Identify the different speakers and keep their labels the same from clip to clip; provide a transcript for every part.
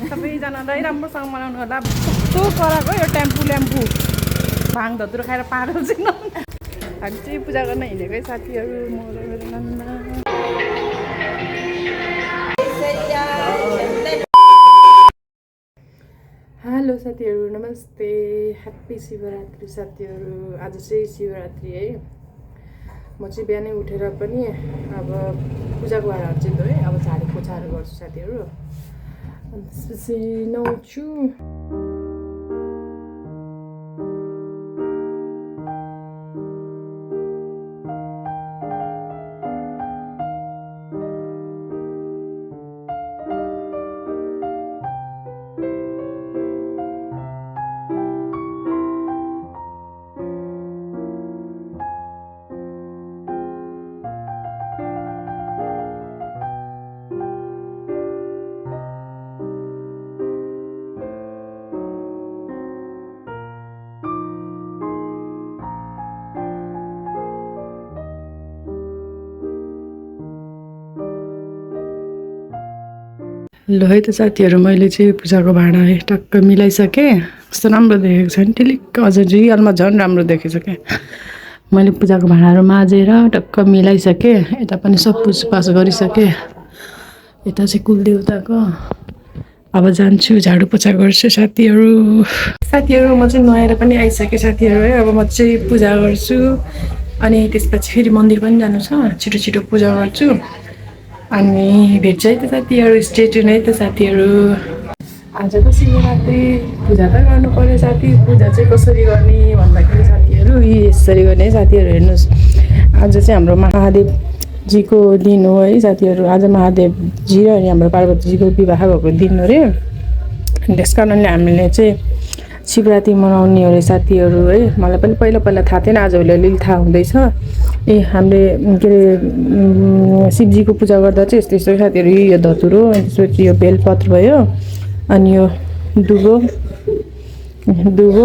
Speaker 1: सबैजनालाई राम्रोसँग मनाउनु होला। कस्तो कराएको यो टेम्पू भाङ धतुरो खाएर पारो चाहिँ हामी चाहिँ पूजा गर्न हिँडेकै साथीहरू हेलो साथीहरू नमस्ते ह्याप्पी शिवरात्रि साथीहरू। आज चाहिँ शिवरात्रि है। म चाहिँ बिहानै उठेर पनि अब पूजाको भाँडाहरू चाहिँ है अब झाडु पोछाहरू गर्छु साथीहरू। अनि त्यसपछि नुहाउँछु। ल है त साथीहरू, मैले चाहिँ पूजाको भाँडा टक्क मिलाइसकेँ। कस्तो राम्रो देखेको छ नि, टिलिक्क अझ रियलमा झन् राम्रो देखेछ क्या। मैले पूजाको भाँडाहरू माझेर टक्क मिलाइसकेँ। यता पनि सब पुछपाछ गरिसकेँ। यता चाहिँ कुलदेउताको अब जान्छु झाडु पोछा गर्छु साथीहरू। म चाहिँ नुहाएर पनि आइसकेँ साथीहरू है। अब म चाहिँ पूजा गर्छु अनि त्यसपछि फेरि मन्दिर पनि जानु छ। छिटो छिटो पूजा गर्छु अनि भेट्छ है त साथीहरू। स्टे ट्युन है त साथीहरू। आज त शिवरात्रि पूजा त गर्नु पर्यो साथी। पूजा चाहिँ कसरी गर्ने भन्दाखेरि साथीहरू यसरी गर्ने है साथीहरू। हेर्नुहोस्, आज चाहिँ हाम्रो महादेवजीको दिन हो है साथीहरू। आज महादेवजी र अनि हाम्रो पार्वतीजीको विवाह भएको दिन हो अरे। त्यस कारणले हामीले चाहिँ शिवरात्रि मनाउने हो अरे साथीहरू है। मलाई पनि पहिला थाहा थिएन, आजभोलि अलिअलि थाहा हुँदैछ। हामीले के अरे शिवजीको पूजा गर्दा चाहिँ यस्तो यस्तो साथीहरू। यो धतुरो अनि त्यसपछि यो बेलपत्र भयो अनि यो दुबो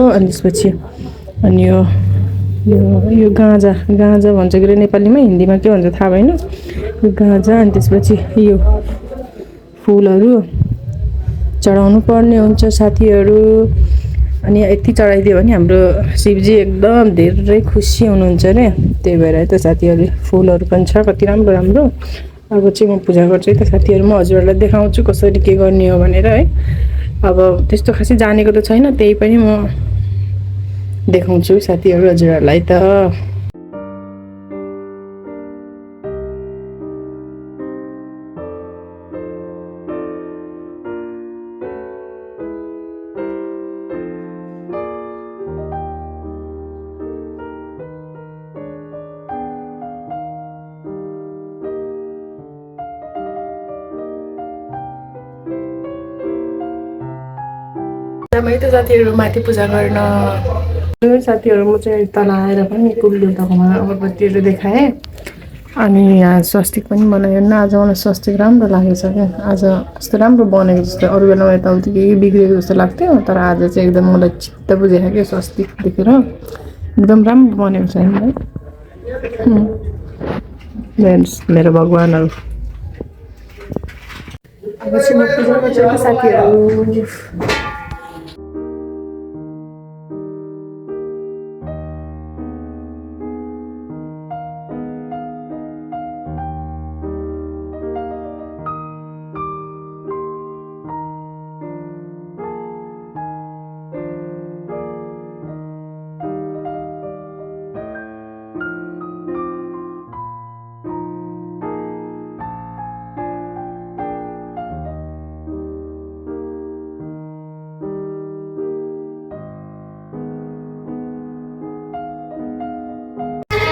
Speaker 1: अनि त्यसपछि अनि यो गाँजा भन्छ कि नेपालीमा, हिन्दीमा के भन्छ थाहा भएन। यो गाँजा अनि त्यसपछि यो फुलहरू चढाउनु पर्ने हुन्छ साथीहरू। अनि यति चढाइदियो भने हाम्रो शिवजी एकदम धेरै खुसी हुनुहुन्छ अरे। त्यही भएर है त साथीहरू फुलहरू पनि छ कति राम्रो राम्रो। अब चाहिँ म पूजा गर्छु है त साथीहरू। म हजुरहरूलाई देखाउँछु कसरी के गर्ने हो भनेर है। अब त्यस्तो खासै जानेको त छैन, त्यही पनि म देखाउँछु साथीहरू हजुरहरूलाई त। है त साथीहरू माथि पूजा गर्न साथीहरू। म चाहिँ तल आएर पनि कुलदेउताकोमा अगरबत्तीहरू देखाएँ अनि यहाँ स्वस्तिक पनि बनायो। आज मलाई स्वस्तिक राम्रो लागेको छ क्या। आज कस्तो राम्रो बनेको जस्तो। अरू बेलामा यताउति केही बिग्रेको जस्तो लाग्थ्यो, तर आज चाहिँ एकदम मलाई चित्त बुझेको क्या स्वस्तिक देखेर। एकदम राम्रो बनेको छ नि मेरो भगवानहरू। अब चाहिँ म पूजा गर्छु साथीहरू।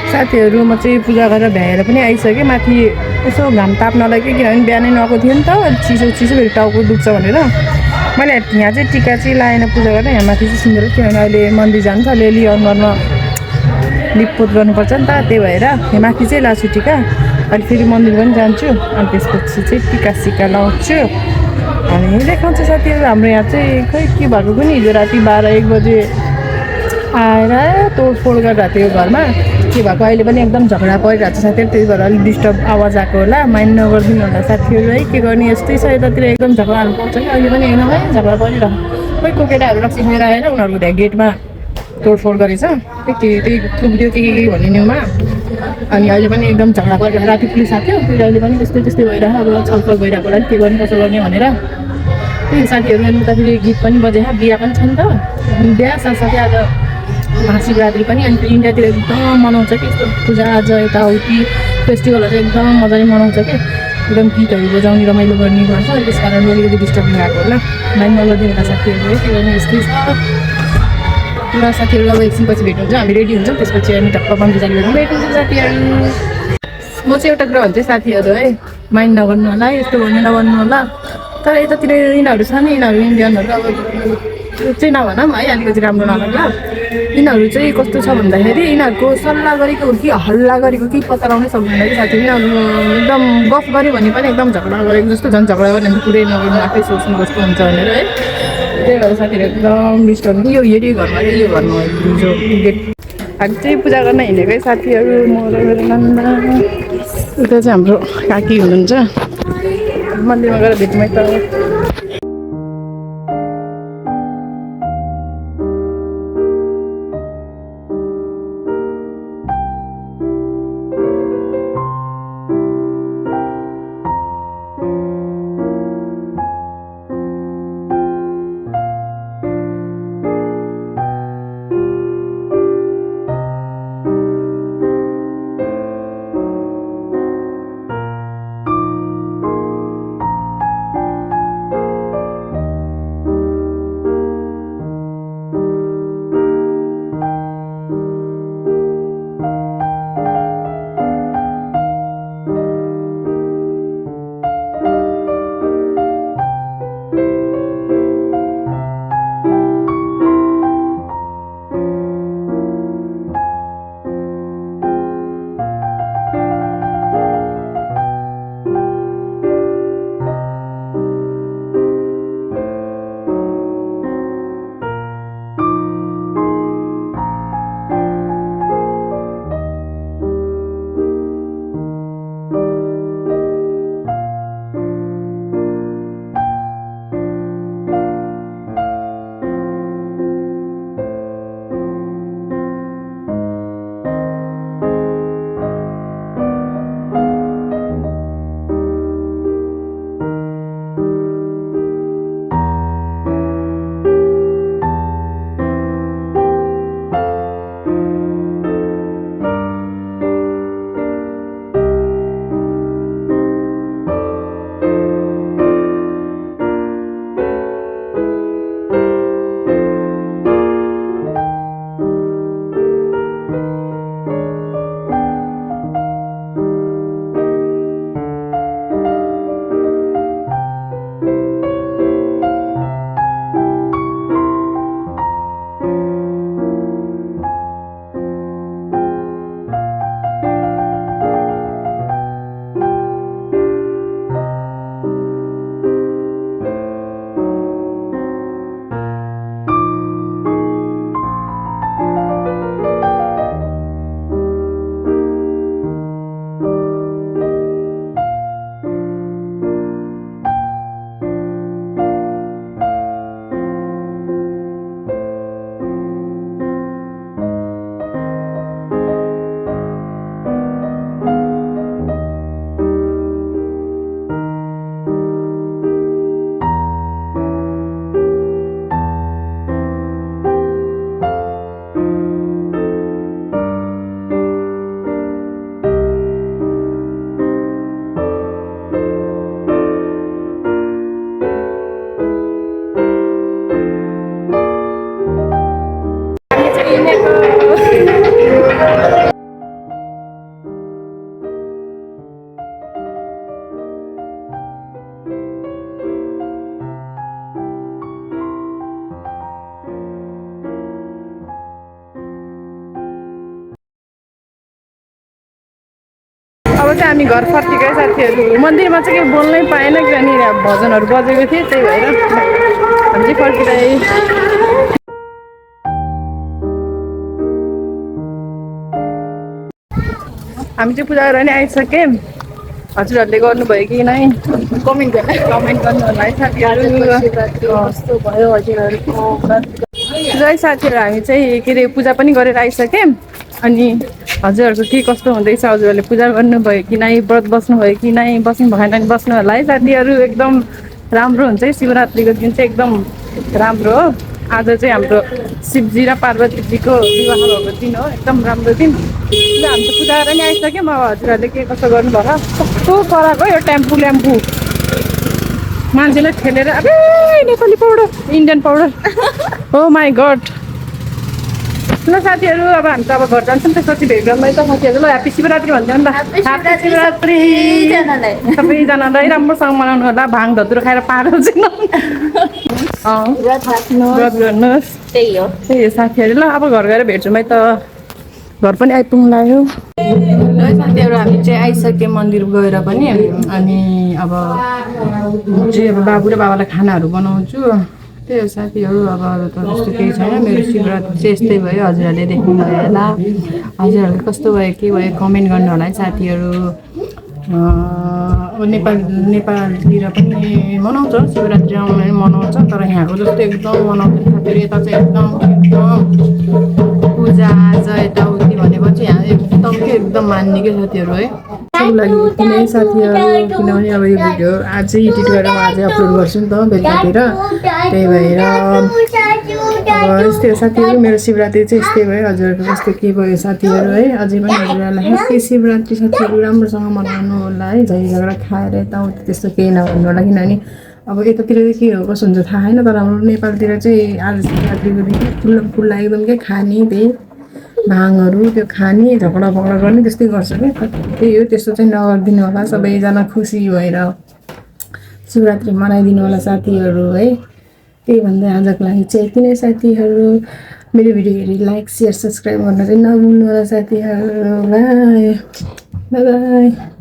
Speaker 1: साथीहरू म चाहिँ पूजा गरेर भ्याएर पनि आइसकेँ माथि। यसो घाम ताप्नलाई कि किनभने बिहानै नुहाएको थियो नि त, चिसो फेरि टाउको दुख्छ भनेर मैले यहाँ चाहिँ टिका चाहिँ लाएन पूजा गरेर। यहाँ माथि चाहिँ सिन्दुर, किनभने अहिले मन्दिर जान्छ अलिअलि अनुहारमा लिपपोत गर्नुपर्छ नि त, त्यही भएर यहाँ माथि चाहिँ लाछु टिका। अनि फेरि मन्दिर पनि जान्छु अनि त्यसपछि चाहिँ टिका सिका लाउँछु अनि देखाउँछु साथीहरू। हाम्रो यहाँ चाहिँ खै के भएको पनि हिजो राति 12-1 बजे आएर तोडफोड गरेर थियो घरमा। के भएको अहिले पनि एकदम झगडा परिरहेको छ साथीहरू, त्यही भएर अलिक डिस्टर्ब आवाज आएको होला, माइन्ड नगरिदिनु होला साथीहरू है। के गर्ने यस्तै छ यतातिर, एकदम झगडाहरू पाउँछ कि अहिले पनि एकदमै झगडा परिरहेको। खोइ को केटाहरू रक्सी खाएर आएर उनीहरूको त्यहाँ गेटमा तोडफोड गरेछ, त्यही थुप्रियो के भन्ने न्युमा। अनि अहिले पनि एकदम झगडा परिरहेको, राति पुलिस आएको थियो, फेरि अहिले पनि त्यस्तै भइरहेको। अब छलफल भइरहेको होला के गर्ने कसो गर्ने भनेर। त्यही साथीहरू उता फेरि गीत पनि बजेछ, बिहा पनि छ नि त, बिहा साथसाथै आज महाशिवरात्रि पनि। अनि इन्डियातिर एकदम मनाउँछ कि यस्तो पूजाआजा यताउति फेस्टिभलहरू एकदम मजाले मनाउँछ कि, एकदम गीतहरू बजाउने रमाइलो गर्ने गर्छ। त्यस कारण अलिकति डिस्टर्बिङ भएको होला, माइन्ड नगरिदिनु होला साथीहरू है। के गर्ने यस्तै छ ल साथीहरू। अब एकछिनपछि भेट हुन्छ, हामी रेडी हुन्छौँ, त्यसपछि हामी टक्क बन्दी जाली भेट हुन्छ साथीहरू। म चाहिँ एउटा कुरा भन्छ साथीहरू है, माइन्ड नगर्नु होला, यस्तो भन्नु नगर्नु होला। तर यतातिर यिनीहरू छ नि, यिनीहरू इन्डियनहरू अब त्यो चाहिँ नभनौँ है, अलिकति राम्रो नलाग्ला। यिनीहरू चाहिँ कस्तो छ भन्दाखेरि यिनीहरूको सल्लाह गरेको हो कि हल्ला गरेको कि पत्ता लगाउनै सक्दैन कि साथी। यिनीहरू एकदम गफ गऱ्यो भने पनि एकदम झगडा गरेको जस्तो, झन् झगडा गऱ्यो भने पुरै नगर्नु, आफै सोच्नु कस्तो हुन्छ भनेर है। त्यही भएर साथीहरू एकदम डिस्टर्ब, यो हेऱ्यो घरमा यो घरमा जो गेट। हामी चाहिँ पूजा गर्न हिँडेकै साथीहरू, म र मेरो नाना। उता चाहिँ हाम्रो काकी हुनुहुन्छ, मन्दिरमा गएर भेटौँ है त। अब चाहिँ हामी घर फर्केकै साथीहरू। मन्दिरमा चाहिँ के बोल्नै पाएन किनभने भजनहरू बजेको थिए, त्यही भएर हामी चाहिँ फर्किँदै। हामी चाहिँ पूजा गरेर नि आइसके हजुरहरूले गर्नुभयो कि नै
Speaker 2: कमेन्ट
Speaker 1: गर्नु होला है साथीहरू
Speaker 2: कस्तो भयो हजुरहरूको
Speaker 1: जय साथीहरू हामी चाहिँ के अरे पूजा पनि गरेर आइसके अनि हजुरहरूको के कस्तो हुँदैछ हजुरहरूले पूजा गर्नुभयो कि नै व्रत बस्नुभयो कि नै बस्नु भएन भने बस्नु होला है साथीहरू एकदम राम्रो हुन्छ है शिवरात्रिको दिन चाहिँ एकदम राम्रो हो आज चाहिँ हाम्रो शिवजी र पार्वतीजीको विवाह भएको दिन हो एकदम राम्रो दिन हामी त पूजा गरेर नि आइसक्यौँ अब हजुरहरूले के कस्तो गर्नुभयो कस्तो कराएको यो टेम्पू ल्याम्पू मान्छेलाई ठेलेर अब नेपाली पाउडर इन्डियन पाउडर हो माई गड ल साथीहरू अब हामी त अब घर जान्छौँ त्यसपछि भेट गर्नु त साथीहरू ल ह्याप्पी शिवरात्रि भन्छ नि त ह्याप्पी शिवरात्रि सबैजनालाई राम्रोसँग मनाउनु होला भाङ धतुरो खाएर पागल चाहिँ व्रत गर्नुहोस्
Speaker 2: त्यही हो
Speaker 1: साथीहरू ल अब घर गएर भेट्छौँ है त घर पनि आइपुग्नु लाग्यो साथीहरू हामी चाहिँ आइसक्यौँ मन्दिर गएर पनि अनि अब चाहिँ अब बाबु र बाबालाई खानाहरू बनाउँछु त्यही हो साथीहरू अब त त्यस्तो केही छैन मेरो शिवरात्रि चाहिँ यस्तै भयो हजुरहरूले देख्नुभयो होला हजुरहरूले कस्तो भयो के भयो कमेन्ट गर्नु होला है साथीहरू अब नेपालतिर पनि मनाउँछ शिवरात्रि मनाउँछ तर यहाँको जस्तो एकदम मनाउँदैन साथीहरू यता चाहिँ एकदम पूजा आजा यताउति भनेपछि यहाँ एकदम के एकदम मान्ने के साथीहरू है त्यसको लागि किन साथीहरू किनभने अब यो भिडियो आजै एडिट गरेर म आजै अपलोड गर्छु नि त बेलुकातिर त्यही भएर अब यस्तै हो साथीहरू मेरो शिवरात्रि चाहिँ यस्तै भयो हजुरहरूको जस्तो के भयो साथीहरू है अझै पनि हजुरहरूलाई ह्याप्पी शिवरात्रि साथीहरू राम्रोसँग मनाउनु होला है झै झगडा खाएर यताउति त्यस्तो केही नभन्नु होला किनभने अब यतातिर चाहिँ के हो कसो हुन्छ थाहा छैन तर हाम्रो नेपालतिर चाहिँ आज शिवरात्रिको दिन फुल्ला एकदम के खाने त्यही भाङहरू त्यो खाने झगडा फगडा गर्ने त्यस्तै गर्छ क्या त्यही हो त्यस्तो चाहिँ नगरिदिनु होला सबैजना खुसी भएर शिवरात्रि मनाइदिनु होला साथीहरू है त्यही भन्दै आजको लागि चाहिँ यति नै साथीहरू मेरो भिडियो हेरी लाइक सेयर सब्सक्राइब गर्न चाहिँ नभुल्नु होला साथीहरू बाई बाई